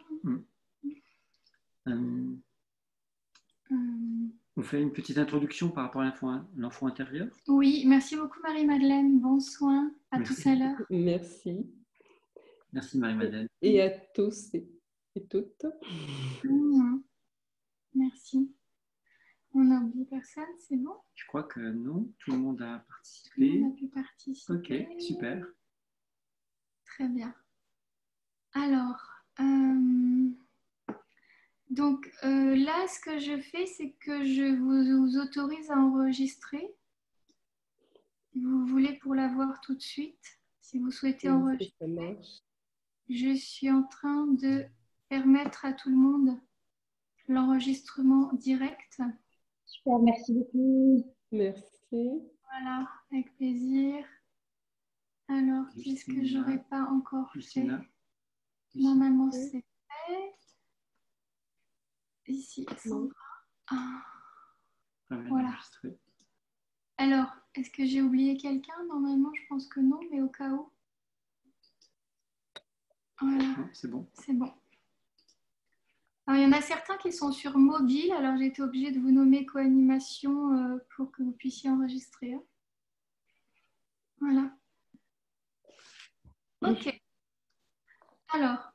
Speaker 3: On fait une petite introduction par rapport à l'enfant intérieur.
Speaker 1: Oui, merci beaucoup Marie-Madeleine. Bon soin. À tout à l'heure.
Speaker 8: Merci.
Speaker 3: Merci Marie-Madeleine.
Speaker 8: Et à tous et toutes.
Speaker 1: Merci. On n'a oublié personne, c'est bon?
Speaker 3: Je crois que non, tout le monde a
Speaker 1: Tout
Speaker 3: participé.
Speaker 1: le monde a pu participer.
Speaker 3: Ok, super.
Speaker 1: Très bien. Alors, donc là, ce que je fais, c'est que je vous autorise à enregistrer. Vous voulez pour l'avoir tout de suite, si vous souhaitez enregistrer. Je suis en train de permettre à tout le monde l'enregistrement direct.
Speaker 2: Super, merci beaucoup.
Speaker 8: Merci.
Speaker 1: Voilà, avec plaisir. Alors, qu'est-ce que j'aurais pas encore fait? Normalement, c'est fait. Ici, Sandra. Voilà. Alors, est-ce que j'ai oublié quelqu'un? Normalement, je pense que non, mais au cas où. Voilà.
Speaker 3: C'est bon.
Speaker 1: C'est bon. Alors, il y en a certains qui sont sur mobile, alors j'ai été obligée de vous nommer co-animation pour que vous puissiez enregistrer. Voilà. Ok. Alors,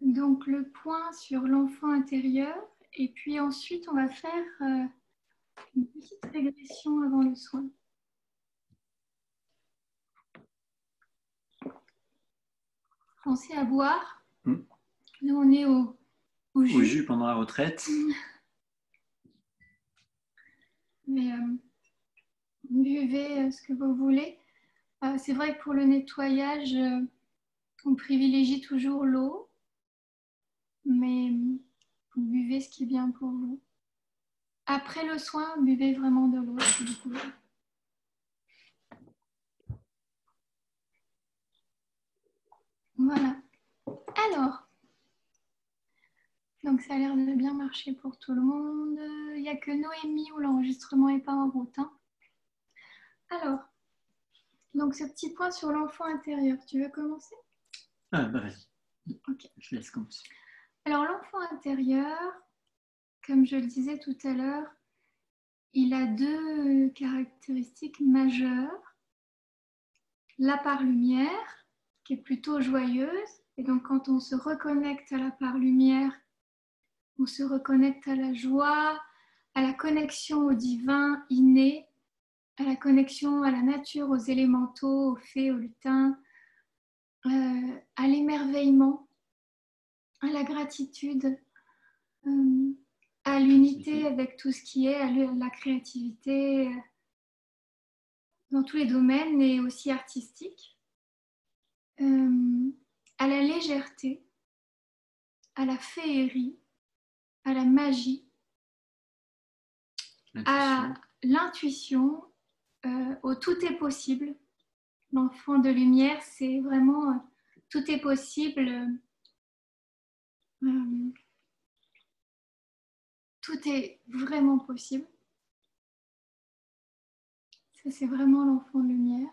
Speaker 1: donc le point sur l'enfant intérieur, et puis ensuite on va faire une petite régression avant le soin. Pensez à boire. Nous, on est au jus.
Speaker 3: Au jus pendant la retraite.
Speaker 1: Mais buvez ce que vous voulez. C'est vrai que pour le nettoyage, on privilégie toujours l'eau, mais vous buvez ce qui est bien pour vous. Après le soin, buvez vraiment de l'eau si vous pouvez. Voilà. Alors, donc ça a l'air de bien marcher pour tout le monde. Il n'y a que Noémie où l'enregistrement n'est pas en route. Hein. Alors, donc ce petit point sur l'enfant intérieur, tu veux commencer?
Speaker 3: Ah, bah vas-y.
Speaker 1: Ok.
Speaker 3: Je laisse commencer. Alors,
Speaker 1: l'enfant intérieur, comme je le disais tout à l'heure, il a deux caractéristiques majeures. La part lumière, qui est plutôt joyeuse. Et donc, quand on se reconnecte à la part lumière, on se reconnecte à la joie, à la connexion au divin inné, à la connexion à la nature, aux élémentaux, aux fées, aux lutins, à l'émerveillement, à la gratitude, à l'unité avec tout ce qui est, à la créativité, dans tous les domaines et aussi artistiques, à la légèreté, à la féerie, à la magie, à l'intuition, au tout est possible. L'enfant de lumière, c'est vraiment tout est possible. Tout est vraiment possible. Ça, c'est vraiment l'enfant de lumière.